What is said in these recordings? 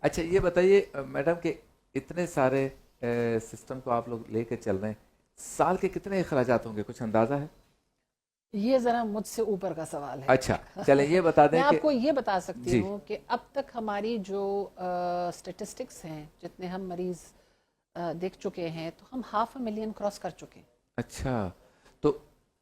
اچھا یہ بتائیے میڈم کہ اتنے سارے سسٹم کو آپ لوگ لے کے چل رہے ہیں، سال کے کتنے اخراجات ہوں گے، کچھ اندازہ ہے؟ یہ ذرا مجھ سے اوپر کا سوال ہے. اچھا چلیں یہ بتا میں دیں کہ آپ کو یہ بتا سکتی جی ہوں کہ اب تک ہماری جو اسٹیٹسٹکس ہیں، جتنے ہم مریض دیکھ چکے ہیں، تو ہم 500,000 کراس کر چکے ہیں. اچھا تو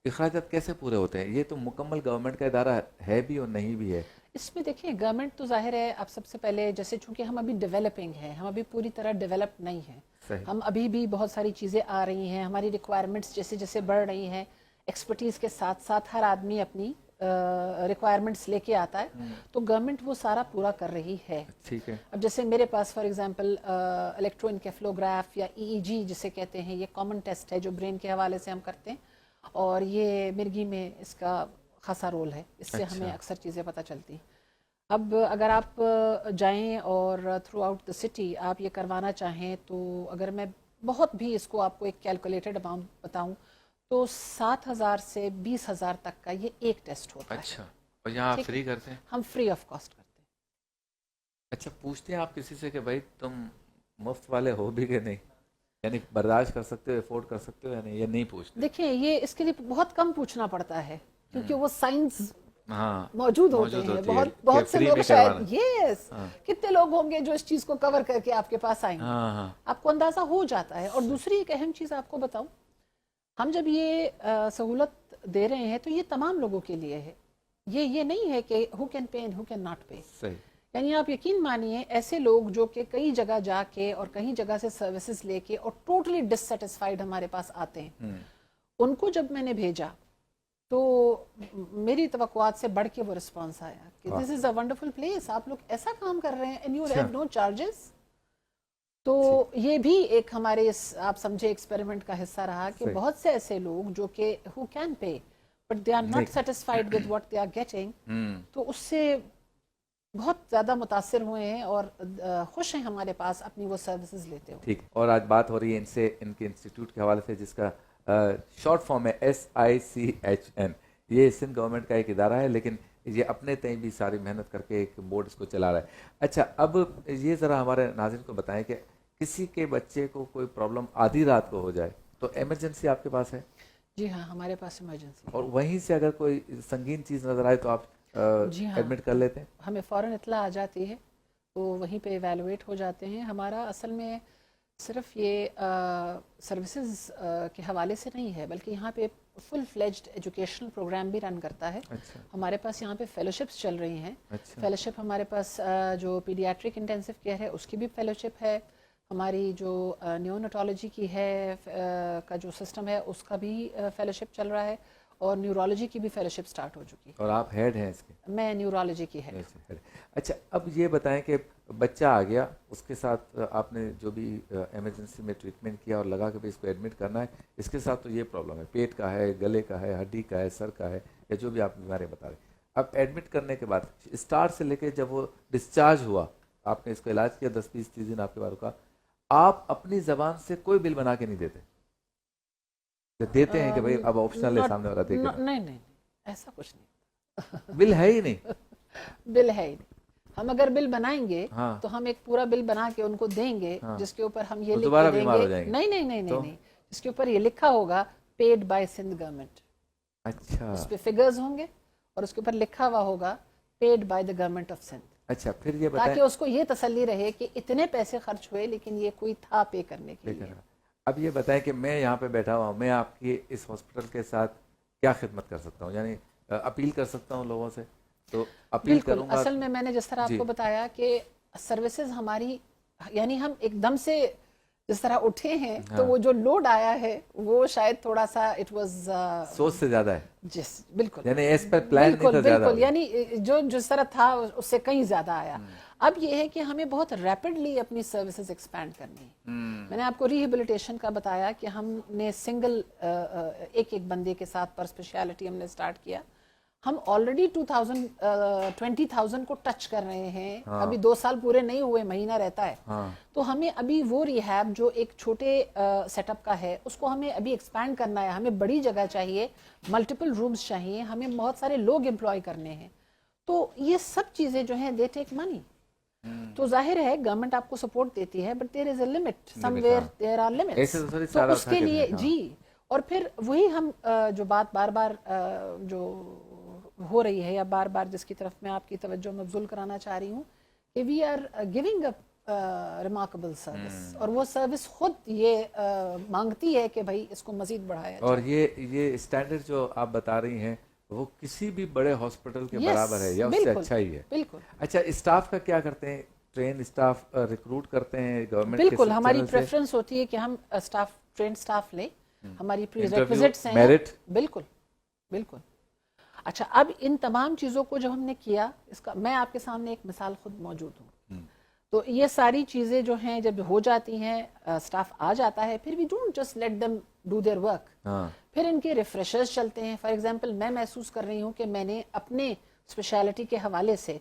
اخراجات کیسے پورے ہوتے ہیں؟ یہ تو مکمل گورنمنٹ کا ادارہ ہے بھی اور نہیں بھی ہے. اس میں دیکھیں گورنمنٹ تو ظاہر ہے، اب سب سے پہلے جیسے چونکہ ہم ابھی ڈیولپنگ ہیں، ہم ابھی پوری طرح ڈیولپ نہیں ہیں، صحیح. ہم ابھی بھی بہت ساری چیزیں آ رہی ہیں، ہماری ریکوائرمنٹس جیسے جیسے بڑھ رہی ہیں، ایکسپرٹیز کے ساتھ ساتھ ہر آدمی اپنی ریکوائرمنٹس لے کے آتا ہے، تو گورنمنٹ وہ سارا پورا کر رہی ہے. ٹھیک ہے. اب جیسے میرے پاس فار ایگزامپل الیکٹرو انکیفلوگراف یا ای جی جسے کہتے ہیں، یہ کامن ٹیسٹ ہے جو برین کے حوالے سے ہم کرتے ہیں، اور یہ مرگی میں اس کا خاصا رول ہے، اس سے ہمیں اکثر چیزیں پتہ چلتی ہیں. اب اگر آپ جائیں اور تھرو آؤٹ دا سٹی آپ یہ کروانا چاہیں، تو اگر میں بہت بھی اس کو آپ کو ایک کیلکولیٹڈ اماؤنٹ بتاؤں تو 7,000 سے 20,000 تک کا یہ ایک ٹیسٹ ہوتا ہے. اچھا اور یہاں آپ فری کرتے ہیں؟ ہم فری آف کاسٹ کرتے ہیں. اچھا پوچھتے ہیں آپ کسی سے کہ بھائی تم مفت والے ہو بھی کہ نہیں، یعنی برداشت کر سکتے ہو، افورڈ کر سکتے ہو یا نہیں، یہ نہیں پوچھتے؟ دیکھیں یہ اس کے لیے بہت کم پوچھنا پڑتا ہے، کیونکہ وہ سائنس ہاں موجود ہوتے ہیں. بہت سے لوگ شاید یس کتنے لوگ ہوں گے جو اس چیز کو کور کر کے آپ کے پاس آئیں گے، آپ کو اندازہ ہو جاتا ہے. اور دوسری ایک اہم چیز آپ کو بتاؤں، ہم جب یہ سہولت دے رہے ہیں تو یہ تمام لوگوں کے لیے ہے، یہ نہیں ہے کہ who can pay and who can not pay. یعنی آپ یقین مانیے ایسے لوگ جو کہ کئی جگہ جا کے اور کہیں جگہ سے سروسز لے کے اور ٹوٹلی ڈسسیٹسفائیڈ ہمارے پاس آتے ہیں، ان کو جب میں نے بھیجا تو میری توقعات سے بڑھ کے وہ رسپانس آیا کہ دس از اے ونڈرفل پلیس، آپ لوگ ایسا کام کر رہے ہیں and you have no charges. تو یہ بھی ایک ہمارے آپ سمجھے ایکسپیریمنٹ کا حصہ رہا کہ بہت سے ایسے لوگ جو کہ who can pay but they are not satisfied with what they are getting، تو اس سے بہت زیادہ متاثر ہوئے ہیں اور خوش ہیں ہمارے پاس اپنی وہ سروسز لیتے ہوئے. ٹھیک. اور آج بات ہو رہی ہے ان سے، ان کے انسٹیٹیوٹ کے حوالے سے جس کا شارٹ فارم ہے SICHN. یہ سندھ گورنمنٹ کا ایک ادارہ ہے، لیکن یہ اپنے تئیں بھی ساری محنت کر کے ایک بورڈ اس کو چلا رہا ہے. اچھا اب یہ ذرا ہمارے ناظرین کو بتائیں کہ کسی کے بچے کو کوئی پرابلم آدھی رات کو ہو جائے تو ایمرجنسی آپ کے پاس ہے؟ جی ہاں ہمارے پاس ایمرجنسی. اور وہیں سے اگر کوئی سنگین چیز نظر آئے تو آپ جی ہاں ایڈمٹ کر لیتے ہیں؟ ہمیں فوراً اطلاع آ جاتی ہے تو وہیں پہ ایویلویٹ ہو جاتے ہیں. ہمارا اصل میں صرف یہ سروسز کے حوالے سے نہیں ہے، بلکہ یہاں پہ فل فلیجڈ ایجوکیشنل پروگرام بھی رن کرتا ہے. ہمارے پاس یہاں پہ فیلوشپس چل رہی ہیں. فیلوشپ ہمارے پاس جو پیڈیاٹرک انٹینسو کیئر ہے اس کی بھی فیلوشپ ہے، ہماری جو نیونٹالوجی کی ہے کا جو سسٹم ہے اس کا بھی فیلوشپ چل رہا ہے، اور نیورولوجی کی بھی فیلوشپ سٹارٹ ہو چکی ہے. اور آپ ہیڈ ہیں اس کے؟ میں نیورولوجی کی ہیڈ. اچھا اب یہ بتائیں کہ بچہ آ گیا، اس کے ساتھ آپ نے جو بھی ایمرجنسی میں ٹریٹمنٹ کیا اور لگا کہ اس کو ایڈمٹ کرنا ہے، اس کے ساتھ تو یہ پرابلم ہے، پیٹ کا ہے، گلے کا ہے، ہڈی کا ہے، سر کا ہے، یا جو بھی آپ بیماری بتا رہے ہیں. اب ایڈمٹ کرنے کے بعد اسٹارٹ سے لے کے جب وہ ڈسچارج ہوا، آپ نے اس کو علاج کیا 10-20-30 دن آپ کے بعد رکا، آپ اپنی زبان سے کوئی بل بنا کے نہیں دیتے؟ دیتے ہیں کہ بھائی اب آپشنل ہے، سامنے والا دے گا؟ نہیں ایسا کچھ نہیں. بل ہے ہی نہیں. بل ہے ہی نہیں. ہم اگر بل بنائیں گے تو ہم ایک پورا بل بنا کے ان کو دیں گے جس کے اوپر ہم یہ لکھ کے دیں گے، نہیں جس کے اوپر یہ لکھا ہوگا پیڈ بائی سندھ گورنمنٹ. اچھا اس پہ فگرز ہوں گے اور اس کے اوپر لکھا ہوا ہوگا paid by the government of Sindh. اچھا پھر یہ بتائیں تاکہ اس کو یہ تسلی رہے کہ اتنے پیسے خرچ ہوئے لیکن یہ کوئی تھا پے کرنے کے لیے. اب یہ بتائیں کہ میں یہاں پہ بیٹھا ہوا ہوں، میں آپ کی اس ہاسپٹل کے ساتھ کیا خدمت کر سکتا ہوں؟ یعنی اپیل کر سکتا ہوں لوگوں سے؟ تو اپیل کروں گا. اصل میں نے جس طرح آپ کو بتایا کہ سروسز ہماری، یعنی ہم ایک دم سے جس طرح اٹھے ہیں تو وہ جو لوڈ آیا ہے وہ شاید تھوڑا سا اٹ واز سوچ سے زیادہ ہے. جس بالکل یعنی اس پر پلان نہیں تھا زیادہ، یعنی جو جس طرح تھا اس سے کہیں زیادہ آیا. اب یہ ہے کہ ہمیں بہت ریپڈلی اپنی سروسز ایکسپینڈ کرنی ہے. میں نے آپ کو ریہیبلیٹیشن کا بتایا کہ ہم نے سنگل ایک بندے کے ساتھ پر اسپیشلٹی ہم نے اسٹارٹ کیا. ہم آلریڈی 20,000 کو ٹچ کر رہے ہیں. ابھی 2 سال پورے نہیں ہوئے، مہینہ رہتا ہے. تو ہمیں ابھی وہ ریہیب جو ایک چھوٹے سیٹ اپ کا ہے اس کو ہمیں ابھی ایکسپینڈ کرنا ہے. ہمیں بڑی جگہ چاہیے، ملٹیپل رومز چاہیے، ہمیں بہت سارے لوگ امپلائی کرنے ہیں. تو یہ سب چیزیں جو ہیں دے ٹیک منی. تو ظاہر ہے گورنمنٹ آپ کو سپورٹ دیتی ہے but there is a limit somewhere there are limits. تو اس کے لیے جی اور پھر وہی ہم جو بات بار بار جو ہو رہی ہے یا بار بار جس کی طرف میں آپ کی توجہ مبذول کرانا چاہ رہی ہوں کہ we are giving a remarkable service اور وہ سروس خود یہ مانگتی ہے کہ بھائی اس کو مزید بڑھایا جائے. اور یہ اسٹینڈرڈ جو آپ بتا رہی ہیں وہ کسی بھی بڑے ہاسپٹل کے برابر ہے یا اس سے اچھا ہی ہے. بالکل. اچھا اسٹاف کا کیا کرتے ہیں؟ ٹرین اسٹاف ریکروٹ کرتے ہیں گورنمنٹ کے؟ بالکل ہماری پریفرنس ہوتی ہے کہ ہم ٹرین اسٹاف لیں. ہماری پری ریکوزٹس ہیں. بالکل بالکل. اچھا اب ان تمام چیزوں کو جب ہم نے کیا اس کا میں آپ کے سامنے ایک مثال خود موجود ہوں. تو یہ ساری چیزیں جو ہیں جب ہو جاتی ہیں اسٹاف آ جاتا ہے پھر we don't just let them do their work. پھر ان کے ریفریشرز چلتے ہیں. فار ایگزامپل میں محسوس کر رہی ہوں کہ میں نے اپنے اسپیشلٹی کے حوالے سے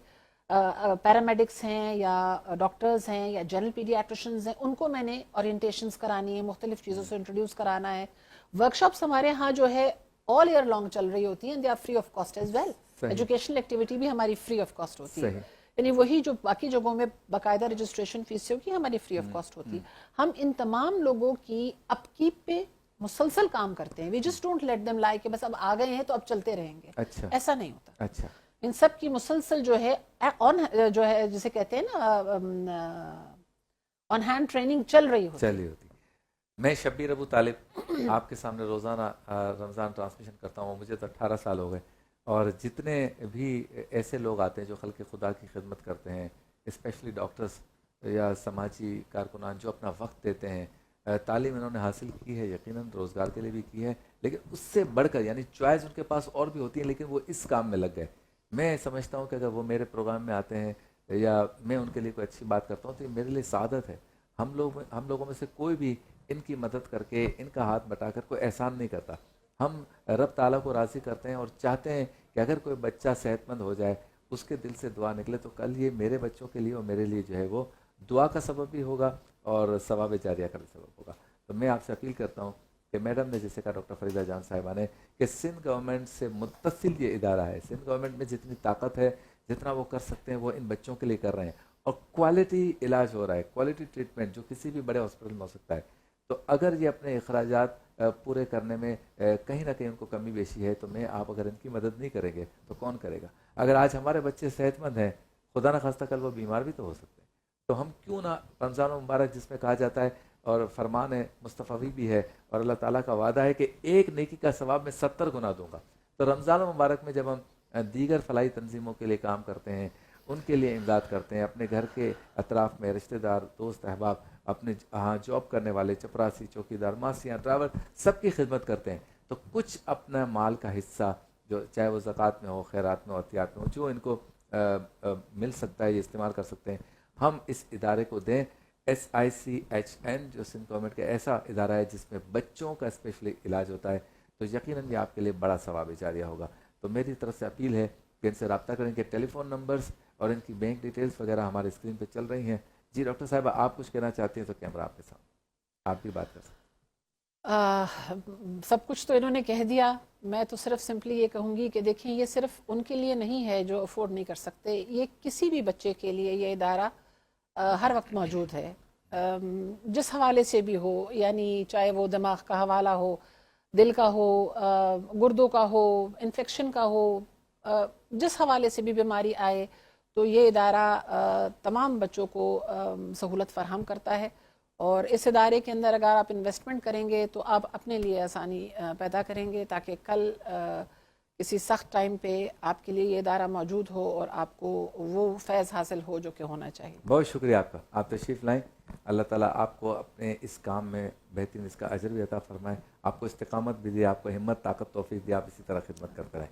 پیرامیڈکس ہیں یا ڈاکٹرز ہیں یا جنرل پیڈیاٹریشنز ہیں ان کو میں نے اورینٹیشنز کرانی ہے, مختلف چیزوں سے انٹروڈیوس کرانا ہے. ورکشاپس ہمارے ہاں جو ہے آل ایئر لانگ چل رہی ہوتی ہیں. They are free of cost as well. Educational activity بھی ہماری فری آف کاسٹ ہوتی ہے. یعنی وہی جو باقی جگہوں میں باقاعدہ رجسٹریشن فیس سے ہوتی ہے ہماری فری آف کاسٹ ہوتی ہے. ہم ان تمام لوگوں کی اپ کیپ پہ مسلسل کام کرتے ہیں. We just don't let them like کہ بس اب آ گئے ہیں تو اب چلتے رہیں گے. ایسا نہیں ہوتا. اچھا ان سب کی مسلسل جو ہے جو ہے جسے کہتے ہیں نا آن ہینڈ ٹریننگ چل رہی ہوتی. میں شبیر ابو طالب آپ کے سامنے روزانہ رمضان ٹرانسمیشن کرتا ہوں. مجھے تو 18 سال ہو گئے اور جتنے بھی ایسے لوگ آتے ہیں جو خلق خدا کی خدمت کرتے ہیں اسپیشلی ڈاکٹرز یا سماجی کارکنان جو اپنا وقت دیتے ہیں, تعلیم انہوں نے حاصل کی ہے یقیناً روزگار کے لیے بھی کی ہے لیکن اس سے بڑھ کر یعنی چوائس ان کے پاس اور بھی ہوتی ہے لیکن وہ اس کام میں لگ گئے. میں سمجھتا ہوں کہ اگر وہ میرے پروگرام میں آتے ہیں یا میں ان کے لیے کوئی اچھی بات کرتا ہوں تو یہ میرے لیے سعادت ہے. ہم لوگوں میں سے کوئی بھی ان کی مدد کر کے ان کا ہاتھ بٹا کر کوئی احسان نہیں کرتا. ہم رب تعالیٰ کو راضی کرتے ہیں اور چاہتے ہیں کہ اگر کوئی بچہ صحت مند ہو جائے اس کے دل سے دعا نکلے تو کل یہ میرے بچوں کے لیے اور میرے لیے جو ہے وہ دعا کا سبب بھی ہوگا اور ثواب جاریہ کا بھی سبب ہوگا. تو میں آپ سے اپیل کرتا ہوں کہ میڈم نے جیسے کہا ڈاکٹر فریدہ جان صاحبہ نے کہ سندھ گورنمنٹ سے متصل یہ ادارہ ہے. سندھ گورنمنٹ میں جتنی طاقت ہے جتنا وہ کر سکتے ہیں وہ ان بچوں کے لیے کر رہے ہیں اور کوالٹی علاج ہو رہا ہے, کوالٹی ٹریٹمنٹ جو کسی بھی بڑے ہاسپٹل میں ہو سکتا ہے. تو اگر یہ اپنے اخراجات پورے کرنے میں کہیں نہ کہیں ان کو کمی بیشی ہے تو میں آپ اگر ان کی مدد نہیں کریں گے تو کون کرے گا؟ اگر آج ہمارے بچے صحت مند ہیں خدا نہ خواستہ کل وہ بیمار بھی تو ہو سکتے ہیں. تو ہم کیوں نہ رمضان مبارک جس میں کہا جاتا ہے اور فرمان مصطفی بھی ہے اور اللہ تعالیٰ کا وعدہ ہے کہ ایک نیکی کا ثواب میں 70 گنا دوں گا. تو رمضان مبارک میں جب ہم دیگر فلاحی تنظیموں کے لیے کام کرتے ہیں ان کے لیے امداد کرتے ہیں, اپنے گھر کے اطراف میں رشتہ دار دوست احباب اپنے ہاں جاب کرنے والے چپراسی چوکیدار ماسیاں ڈرائیور سب کی خدمت کرتے ہیں تو کچھ اپنا مال کا حصہ جو چاہے وہ زکوٰۃ میں ہو خیرات میں ہو عطیات میں ہو جو ان کو مل سکتا ہے یہ استعمال کر سکتے ہیں ہم اس ادارے کو دیں. SICHN جو سندھ گورنمنٹ کا ایسا ادارہ ہے جس میں بچوں کا اسپیشلی علاج ہوتا ہے تو یقیناً یہ آپ کے لیے بڑا ثواب جاریہ ہوگا. تو میری طرف سے اپیل ہے کہ ان سے رابطہ کریں کہ ٹیلی فون نمبرز اور ان کی بینک ڈیٹیلز وغیرہ ہمارے اسکرین پہ چل رہی ہیں. جی ڈاکٹر صاحبہ آپ کچھ کہنا چاہتی ہیں تو کیمرہ آپ کے سامنے, آپ بھی بات کر سکتے ہیں. سب کچھ تو انہوں نے کہہ دیا. میں تو صرف سمپلی یہ کہوں گی کہ دیکھیں یہ صرف ان کے لیے نہیں ہے جو افورڈ نہیں کر سکتے, یہ کسی بھی بچے کے لیے یہ ادارہ ہر وقت موجود ہے جس حوالے سے بھی ہو, یعنی چاہے وہ دماغ کا حوالہ ہو, دل کا ہو, گردوں کا ہو, انفیکشن کا ہو, جس حوالے سے بھی بیماری آئے تو یہ ادارہ تمام بچوں کو سہولت فراہم کرتا ہے. اور اس ادارے کے اندر اگر آپ انویسٹمنٹ کریں گے تو آپ اپنے لیے آسانی پیدا کریں گے تاکہ کل کسی سخت ٹائم پہ آپ کے لیے یہ ادارہ موجود ہو اور آپ کو وہ فیض حاصل ہو جو کہ ہونا چاہیے. بہت شکریہ آپ کا, آپ تشریف لائیں. اللہ تعالیٰ آپ کو اپنے اس کام میں بہترین اس کا اجر بھی عطا فرمائے, آپ کو استقامت بھی دے, آپ کو ہمت طاقت توفیق دے, آپ اسی طرح خدمت کرتے رہیں.